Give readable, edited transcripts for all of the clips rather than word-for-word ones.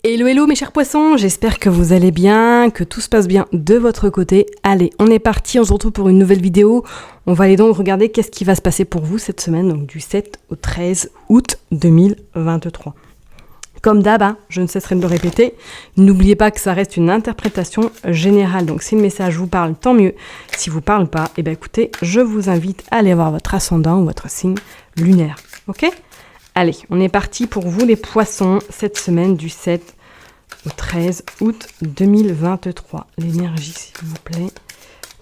Hello hello mes chers poissons, j'espère que vous allez bien, que tout se passe bien de votre côté. Allez, on est parti, on se retrouve pour une nouvelle vidéo. On va aller donc regarder qu'est-ce qui va se passer pour vous cette semaine, donc du 7 au 13 août 2023. Comme d'hab, je ne cesserai de le répéter, n'oubliez pas que ça reste une interprétation générale. Donc si le message vous parle, tant mieux. Si vous ne parle pas, écoutez, je vous invite à aller voir votre ascendant ou votre signe lunaire. Ok ? Allez, on est parti pour vous les poissons, cette semaine du 7 au 13 août 2023. L'énergie, s'il vous plaît,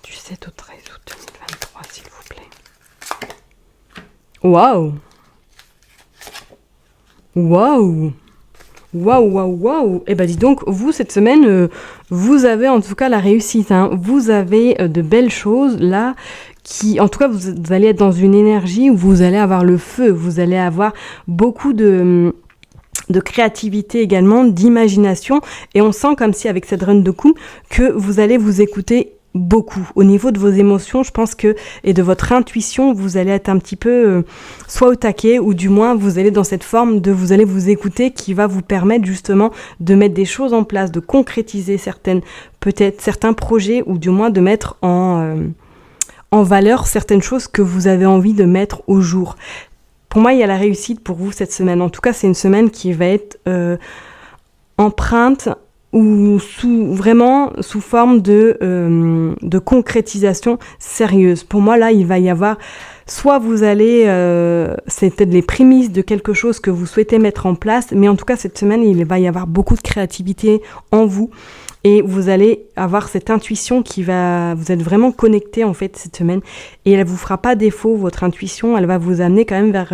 du 7 au 13 août 2023, s'il vous plaît. Waouh! Waouh! Waouh, waouh, waouh! Eh ben dis donc, vous, cette semaine, vous avez en tout cas la réussite. Vous avez de belles choses là. En tout cas, vous allez être dans une énergie où vous allez avoir le feu, vous allez avoir beaucoup de créativité également, d'imagination, et on sent comme si avec cette run de coup que vous allez vous écouter beaucoup. Au niveau de vos émotions, je pense que, et de votre intuition, vous allez être un petit peu soit au taquet, ou du moins vous allez dans cette forme de vous allez vous écouter qui va vous permettre justement de mettre des choses en place, de concrétiser peut-être certains projets, ou du moins de mettre en valeur certaines choses que vous avez envie de mettre au jour. Pour moi, il y a la réussite pour vous cette semaine. En tout cas, c'est une semaine qui va être empreinte ou vraiment sous forme de concrétisation sérieuse. Pour moi, là, il va y avoir, soit vous allez, c'est peut-être les prémices de quelque chose que vous souhaitez mettre en place, mais en tout cas, cette semaine, il va y avoir beaucoup de créativité en vous. Et vous allez avoir cette intuition vous êtes vraiment connecté en fait cette semaine, et elle vous fera pas défaut, votre intuition, elle va vous amener quand même vers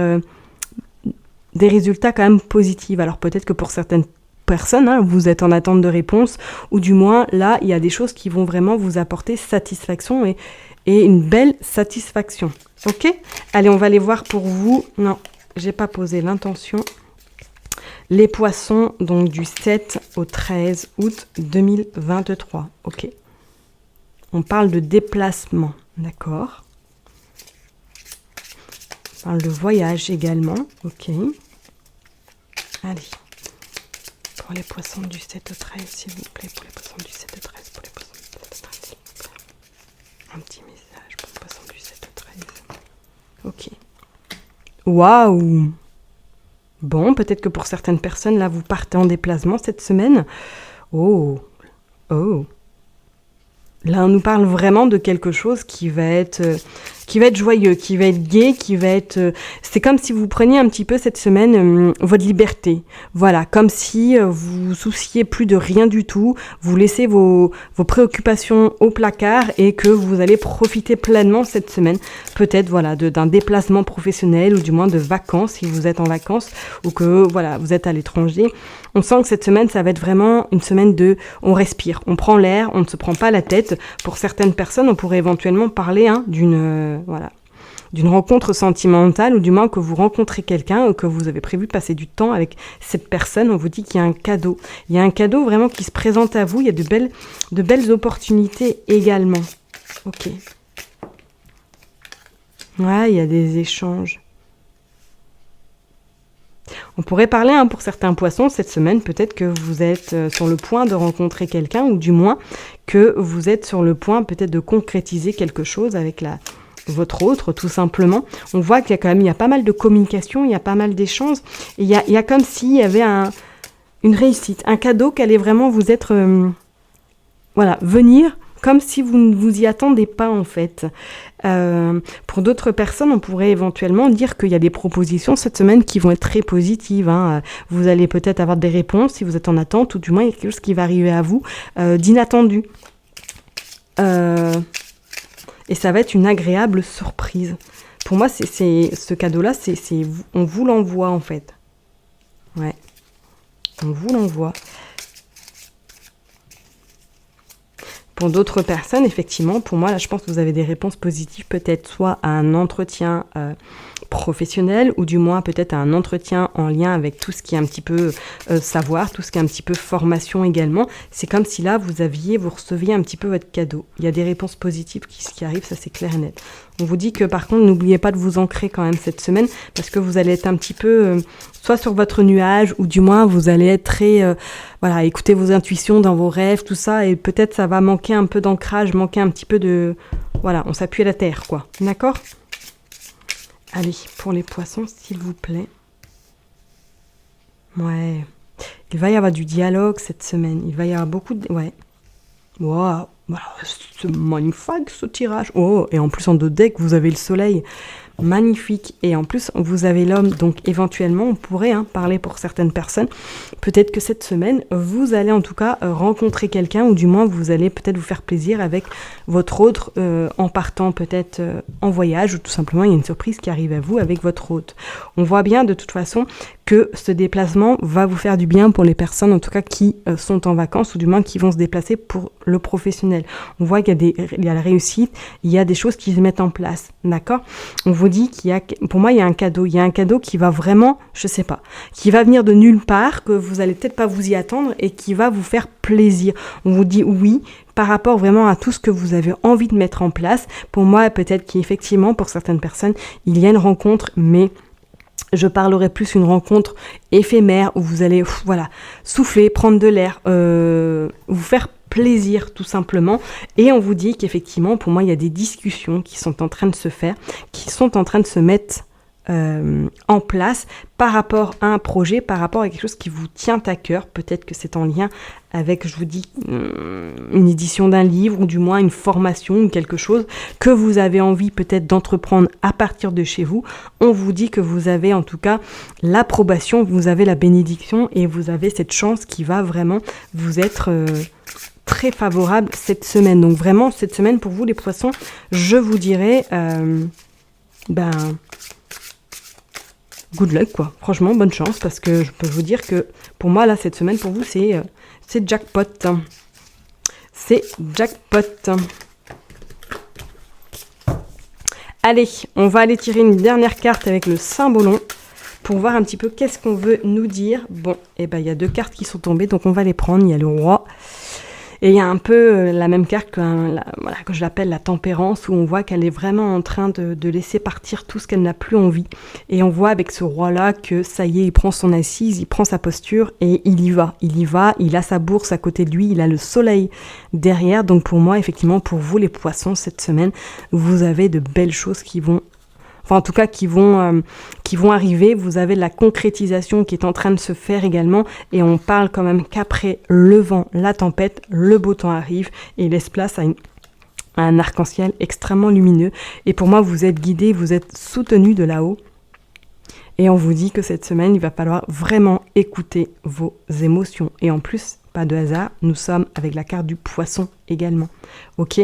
des résultats quand même positifs. Alors peut-être que pour certaines personnes, vous êtes en attente de réponse, ou du moins là, il y a des choses qui vont vraiment vous apporter satisfaction et une belle satisfaction. Ok ? Allez, on va aller voir pour vous. Non, j'ai pas posé l'intention. Les poissons, donc du 7 au 13 août 2023. Ok. On parle de déplacement, d'accord. On parle de voyage également. Ok. Allez. Pour les poissons du 7 au 13, s'il vous plaît. Pour les poissons du 7 au 13. Pour les poissons du 7 au 13, s'il vous plaît. Un petit message pour les poissons du 7 au 13. Ok. Waouh! Bon, peut-être que pour certaines personnes, là, vous partez en déplacement cette semaine. Oh. Là, on nous parle vraiment de quelque chose qui va être joyeux, qui va être gai, qui va être... c'est comme si vous preniez un petit peu cette semaine votre liberté. Voilà, comme si vous vous souciez plus de rien du tout, vous laissez vos préoccupations au placard et que vous allez profiter pleinement cette semaine. Peut-être, voilà, d'un déplacement professionnel, ou du moins de vacances, si vous êtes en vacances, ou que, voilà, vous êtes à l'étranger. On sent que cette semaine, ça va être vraiment une semaine on respire, on prend l'air, on ne se prend pas la tête. Pour certaines personnes, on pourrait éventuellement parler d'une rencontre sentimentale, ou du moins que vous rencontrez quelqu'un, ou que vous avez prévu de passer du temps avec cette personne. On vous dit qu'il y a un cadeau. Il y a un cadeau vraiment qui se présente à vous. Il y a de belles opportunités également. Ok. Ouais, il y a des échanges. On pourrait parler pour certains poissons cette semaine, peut-être que vous êtes sur le point de rencontrer quelqu'un, ou du moins que vous êtes sur le point peut-être de concrétiser quelque chose avec votre autre, tout simplement. On voit qu'il y a pas mal de communication, il y a pas mal d'échanges, et il y a comme s'il y avait une réussite, un cadeau qui allait vraiment vous être, venir comme si vous ne vous y attendez pas en fait. Pour d'autres personnes, on pourrait éventuellement dire qu'il y a des propositions cette semaine qui vont être très positives. Vous allez peut-être avoir des réponses si vous êtes en attente, ou du moins il y a quelque chose qui va arriver à vous d'inattendu. Et ça va être une agréable surprise. Pour moi, c'est ce cadeau-là, on vous l'envoie en fait. Ouais, on vous l'envoie. Pour d'autres personnes, effectivement, pour moi, là, je pense que vous avez des réponses positives, peut-être soit à un entretien professionnel, ou du moins peut-être à un entretien en lien avec tout ce qui est un petit peu savoir, tout ce qui est un petit peu formation également. C'est comme si là, vous receviez un petit peu votre cadeau. Il y a des réponses positives qui arrivent, ça c'est clair et net. On vous dit que par contre, n'oubliez pas de vous ancrer quand même cette semaine, parce que vous allez être un petit peu soit sur votre nuage, ou du moins vous allez être très, écouter vos intuitions dans vos rêves, tout ça, et peut-être ça va manquer un peu d'ancrage, manquer un petit peu de... Voilà, on s'appuie à la terre, quoi. D'accord ? Allez, pour les poissons, s'il vous plaît. Ouais. Il va y avoir du dialogue cette semaine. Il va y avoir beaucoup de... Ouais. Waouh. C'est magnifique ce tirage. Oh, et en plus en deux decks, vous avez le soleil. Magnifique. Et en plus, vous avez l'homme. Donc éventuellement, on pourrait parler pour certaines personnes. Peut-être que cette semaine, vous allez en tout cas rencontrer quelqu'un, ou du moins vous allez peut-être vous faire plaisir avec votre autre en partant peut-être en voyage, ou tout simplement il y a une surprise qui arrive à vous avec votre hôte. On voit bien de toute façon que ce déplacement va vous faire du bien pour les personnes en tout cas qui sont en vacances, ou du moins qui vont se déplacer pour le professionnel. On voit qu'il y a la réussite, il y a des choses qui se mettent en place, d'accord ? On vous dit pour moi il y a un cadeau qui va vraiment, je sais pas, qui va venir de nulle part, que vous allez peut-être pas vous y attendre, et qui va vous faire plaisir. On vous dit oui, par rapport vraiment à tout ce que vous avez envie de mettre en place. Pour moi, peut-être qu'effectivement, pour certaines personnes, il y a une rencontre, mais je parlerai plus une rencontre éphémère, où vous allez souffler, prendre de l'air, vous faire plaisir tout simplement. Et on vous dit qu'effectivement, pour moi, il y a des discussions qui sont en train de se faire, qui sont en train de se mettre en place par rapport à un projet, par rapport à quelque chose qui vous tient à cœur. Peut-être que c'est en lien avec, je vous dis, une édition d'un livre, ou du moins une formation, ou quelque chose que vous avez envie peut-être d'entreprendre à partir de chez vous. On vous dit que vous avez en tout cas l'approbation, vous avez la bénédiction, et vous avez cette chance qui va vraiment vous être très favorable cette semaine. Donc vraiment, cette semaine pour vous les poissons, je vous dirais good luck, quoi. Franchement, bonne chance, parce que je peux vous dire que pour moi, là, cette semaine, pour vous, c'est jackpot. C'est jackpot. Allez, on va aller tirer une dernière carte avec le Cymbolon pour voir un petit peu qu'est-ce qu'on veut nous dire. Bon, il y a deux cartes qui sont tombées, donc on va les prendre. Il y a le roi. Et il y a un peu la même carte que je l'appelle la tempérance, où on voit qu'elle est vraiment en train de laisser partir tout ce qu'elle n'a plus envie. Et on voit avec ce roi-là que ça y est, il prend son assise, il prend sa posture et il y va, il a sa bourse à côté de lui, il a le soleil derrière. Donc pour moi, effectivement, pour vous les poissons, cette semaine, vous avez de belles choses qui vont... en tout cas qui vont arriver. Vous avez la concrétisation qui est en train de se faire également, et on parle quand même qu'après le vent, la tempête, le beau temps arrive et laisse place à un arc-en-ciel extrêmement lumineux. Et pour moi, vous êtes guidés, vous êtes soutenus de là-haut, et on vous dit que cette semaine, il va falloir vraiment écouter vos émotions. Et en plus, pas de hasard, nous sommes avec la carte du poisson également. Ok ?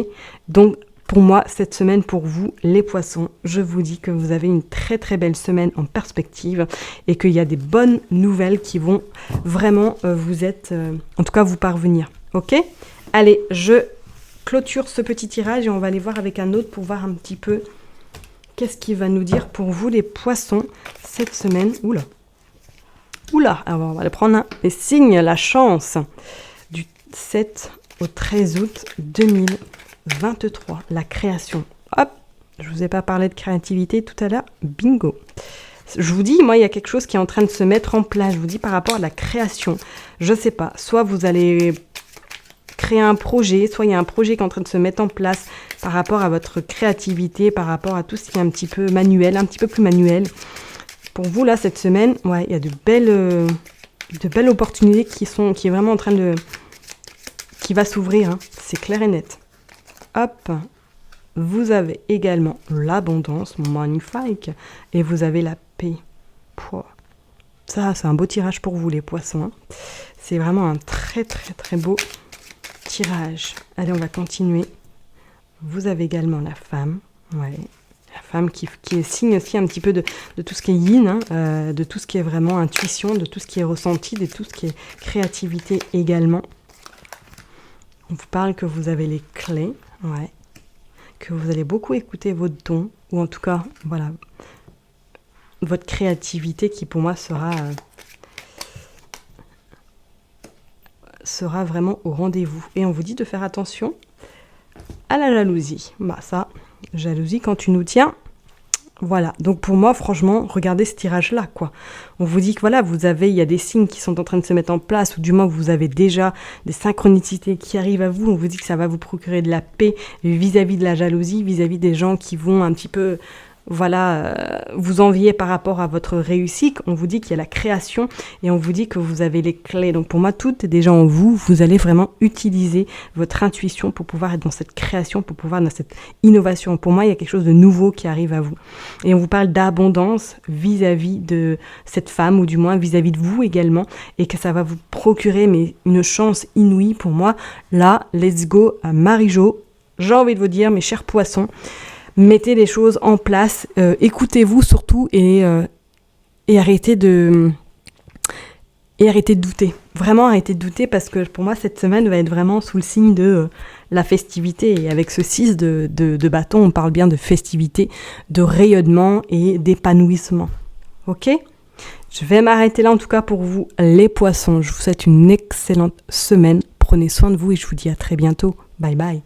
Donc, pour moi, cette semaine, pour vous, les poissons, je vous dis que vous avez une très très belle semaine en perspective, et qu'il y a des bonnes nouvelles qui vont vraiment en tout cas vous parvenir. Ok ? Allez, je clôture ce petit tirage et on va aller voir avec un autre pour voir un petit peu qu'est-ce qu'il va nous dire pour vous les poissons cette semaine. Oula, alors on va le prendre un. Et signe la chance du 7 au 13 août 2023, la création. Hop, je vous ai pas parlé de créativité tout à l'heure, bingo. Je vous dis, moi, il y a quelque chose qui est en train de se mettre en place. Je vous dis par rapport à la création. Je sais pas, soit vous allez créer un projet, soit il y a un projet qui est en train de se mettre en place par rapport à votre créativité, par rapport à tout ce qui est un petit peu manuel, un petit peu plus manuel. Pour vous, là, cette semaine, ouais, il y a de belles opportunités qui est vraiment en train qui va s'ouvrir, hein. C'est clair et net. Hop, vous avez également l'abondance, magnifique, et vous avez la paix. Pouah. Ça, c'est un beau tirage pour vous, les poissons, hein. C'est vraiment un très, très, très beau tirage. Allez, on va continuer. Vous avez également la femme, ouais. La femme qui est signe aussi un petit peu de tout ce qui est yin, hein, de tout ce qui est vraiment intuition, de tout ce qui est ressenti, de tout ce qui est créativité également. On vous parle que vous avez les clés, ouais, que vous allez beaucoup écouter votre don, ou en tout cas, voilà, votre créativité qui pour moi sera vraiment au rendez-vous. Et on vous dit de faire attention à la jalousie. Bah ça, jalousie quand tu nous tiens. Voilà, donc pour moi, franchement, regardez ce tirage-là, quoi. On vous dit que voilà, il y a des signes qui sont en train de se mettre en place, ou du moins vous avez déjà des synchronicités qui arrivent à vous. On vous dit que ça va vous procurer de la paix vis-à-vis de la jalousie, vis-à-vis des gens qui vont un petit peu, vous envier par rapport à votre réussite. On vous dit qu'il y a la création et on vous dit que vous avez les clés. Donc pour moi, tout est déjà en vous. Vous allez vraiment utiliser votre intuition pour pouvoir être dans cette création, pour pouvoir être dans cette innovation. Pour moi, il y a quelque chose de nouveau qui arrive à vous. Et on vous parle d'abondance vis-à-vis de cette femme, ou du moins vis-à-vis de vous également, et que ça va vous procurer une chance inouïe. Pour moi, là, let's go à Marie-Jo. J'ai envie de vous dire, mes chers poissons, mettez les choses en place, écoutez-vous surtout et arrêtez de douter. Vraiment arrêtez de douter, parce que pour moi cette semaine va être vraiment sous le signe de la festivité. Et avec ce 6 de bâton, on parle bien de festivité, de rayonnement et d'épanouissement. Ok ? Je vais m'arrêter là en tout cas pour vous les poissons. Je vous souhaite une excellente semaine. Prenez soin de vous et je vous dis à très bientôt. Bye bye.